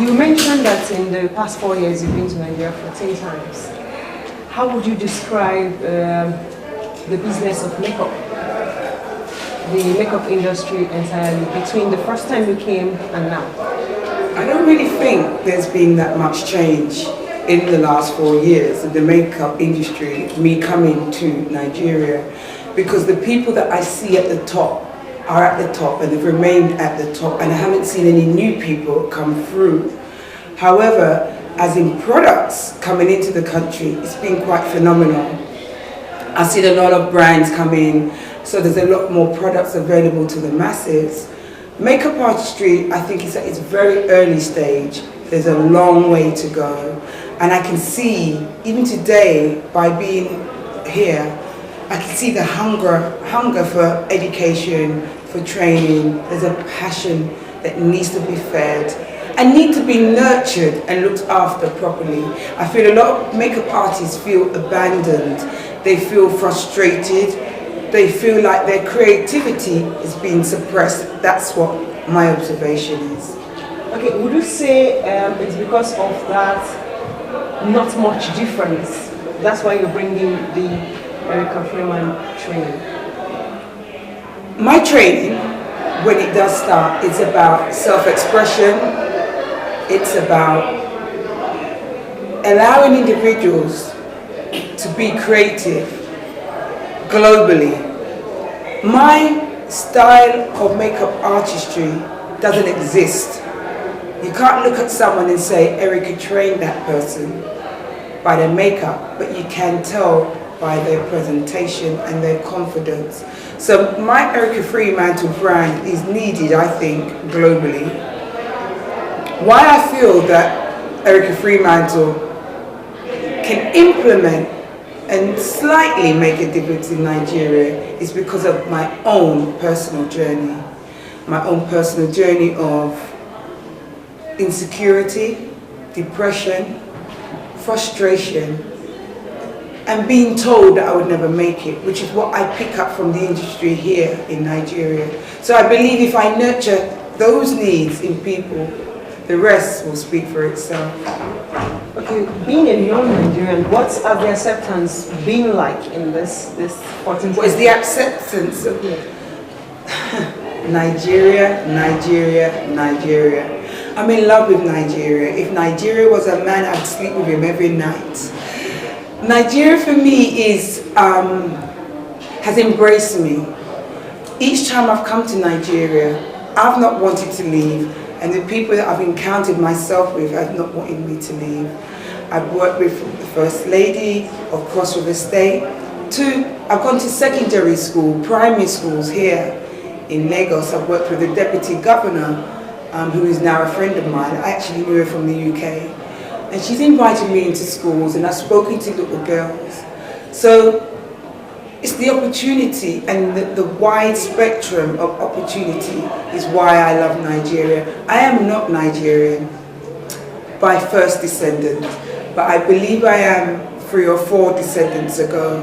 You mentioned that in the past 4 years you've been to Nigeria 14 times. How would you describe the business of makeup, the makeup industry entirely, between the first time you came and now? I don't really think there's been that much change in the last 4 years in the makeup industry, me coming to Nigeria, because the people that I see at the top are at the top and they've remained at the top, and I haven't seen any new people come through. However, as in products coming into the country, it's been quite phenomenal. I've seen a lot of brands come in, so there's a lot more products available to the masses. Makeup artistry, I think, is at its very early stage. There's a long way to go. And I can see, even today, by being here, I can see the hunger for education, for training. There's a passion that needs to be fed and need to be nurtured and looked after properly. I feel a lot of makeup artists feel abandoned. They feel frustrated. They feel like their creativity is being suppressed. That's what my observation is. Okay, would you say it's because of that not much difference? That's why you're bringing the Erica Freeman training? My training, when it does start, it's about self-expression. It's about allowing individuals to be creative globally. My style of makeup artistry doesn't exist. You can't look at someone and say, Erica trained that person by their makeup, but you can tell by their presentation and their confidence. So my Erica Freemantle brand is needed, I think, globally. Why I feel that Erica Freemantle can implement and slightly make a difference in Nigeria is because of my own personal journey. My own personal journey of insecurity, depression, frustration, and being told that I would never make it, which is what I pick up from the industry here in Nigeria. So I believe if I nurture those needs in people, the rest will speak for itself. Okay, being a non-Nigerian, what has the acceptance been like in this 14th? What is the acceptance of Nigeria, Nigeria, Nigeria? I'm in love with Nigeria. If Nigeria was a man, I'd sleep with him every night. Nigeria for me has embraced me. Each time I've come to Nigeria, I've not wanted to leave, and the people that I've encountered myself with have not wanted me to leave. I've worked with the First Lady of Cross River State. I've gone to secondary school, primary schools here in Lagos. I've worked with the Deputy Governor, who is now a friend of mine. I actually knew her from the UK. And she's invited me into schools, and I've spoken to little girls. So it's the opportunity and the wide spectrum of opportunity is why I love Nigeria. I am not Nigerian by first descendant, but I believe I am 3 or 4 descendants ago.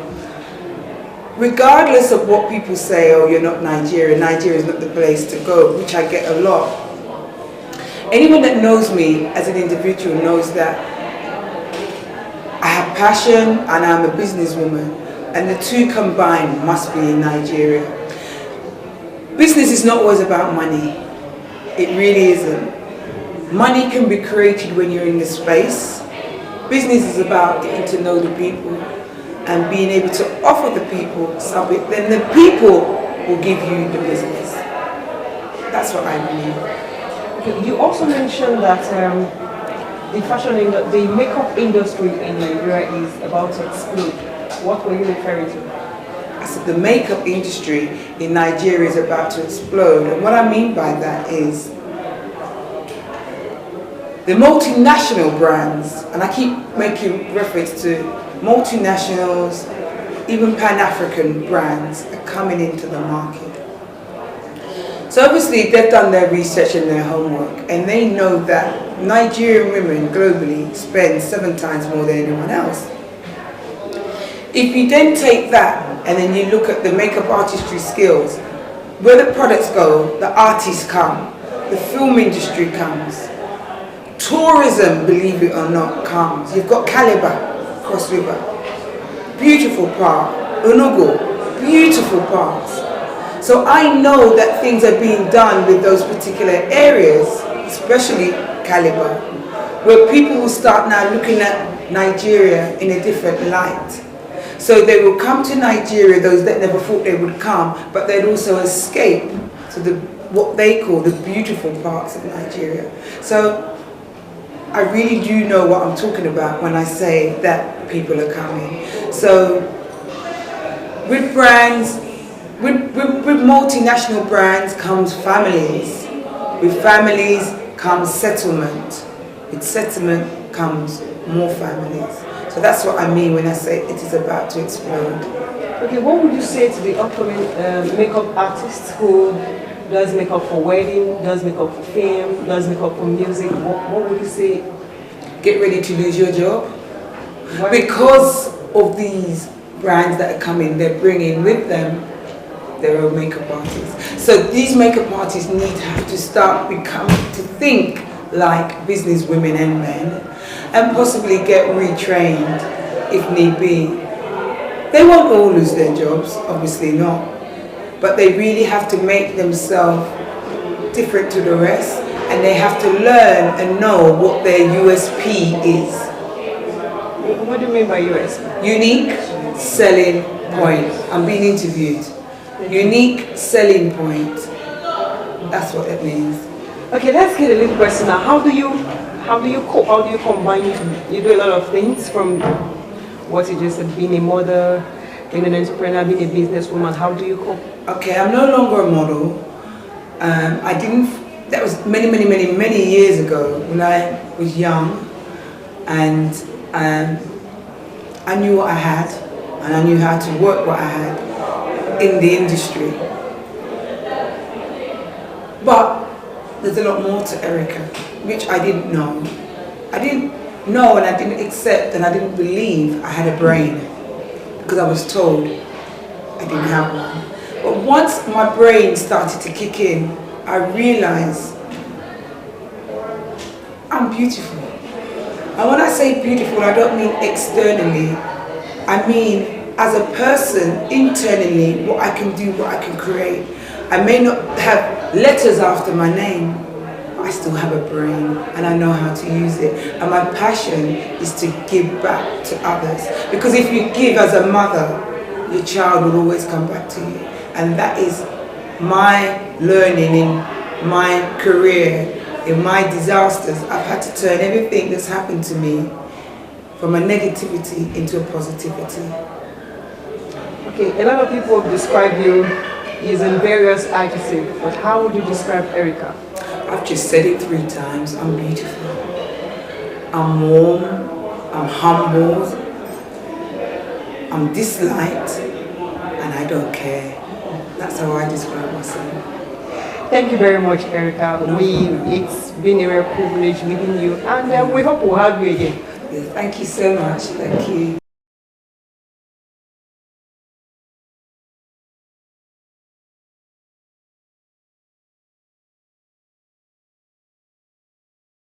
Regardless of what people say, oh, you're not Nigerian, Nigeria is not the place to go, which I get a lot. Anyone that knows me as an individual knows that I have passion and I'm a businesswoman, and the two combined must be in Nigeria. Business is not always about money. It really isn't. Money can be created when you're in the space. Business is about getting to know the people and being able to offer the people something. Then the people will give you the business. That's what I believe. Okay, you also mentioned that the makeup industry in Nigeria is about to explode. What were you referring to? I said the makeup industry in Nigeria is about to explode. And what I mean by that is the multinational brands, and I keep making reference to multinationals, even Pan-African brands are coming into the market. So obviously they've done their research and their homework, and they know that Nigerian women globally spend 7 times more than anyone else. If you then take that and then you look at the makeup artistry skills, where the products go, the artists come, the film industry comes. tourism, believe it or not, comes. You've got Calabar, Cross River, beautiful park. Unugu, beautiful parks. So I know that things are being done with those particular areas, especially Calabar, where people will start now looking at Nigeria in a different light. So they will come to Nigeria, those that never thought they would come, but they'd also escape to what they call the beautiful parts of Nigeria. So I really do know what I'm talking about when I say that people are coming. So with brands, with multinational brands comes families. With families comes settlement. With settlement comes more families. So that's what I mean when I say it is about to explode. Okay, what would you say to the upcoming makeup artist who does makeup for wedding, does makeup for film, does makeup for music? What would you say? Get ready to lose your job. Why? Because of these brands that are coming, they're bringing with them their own makeup artists. So these makeup artists need to start to think like business women and men, and possibly get retrained if need be. They won't all lose their jobs, obviously not, but they really have to make themselves different to the rest, and they have to learn and know what their USP is. What do you mean by USP? Unique selling point. I'm being interviewed. Unique selling point. That's what it means. Okay, let's get a little personal. How do you cope? How do you combine? You do a lot of things, from what you just said, being a mother, being an entrepreneur, being a businesswoman. How do you cope? Okay, I'm no longer a model. That was many years ago when I was young, and I knew what I had, and I knew how to work what I had in the industry. But there's a lot more to Erica, which I didn't know. I didn't know, and I didn't accept, and I didn't believe I had a brain, because I was told I didn't have one. But once my brain started to kick in, I realized I'm beautiful. And when I say beautiful, I don't mean externally. I mean as a person, internally, what I can do, what I can create. I may not have letters after my name, but I still have a brain, and I know how to use it. And my passion is to give back to others. Because if you give as a mother, your child will always come back to you. And that is my learning in my career, in my disasters. I've had to turn everything that's happened to me from a negativity into a positivity. Okay, a lot of people describe you using various adjectives, but how would you describe Erica? I've just said it 3 times. I'm beautiful. I'm warm. I'm humbled. I'm disliked, and I don't care. That's how I describe myself. Thank you very much, Erica. It's been a real privilege meeting you, and we hope we'll have you again. Yeah, thank you so much. Thank you.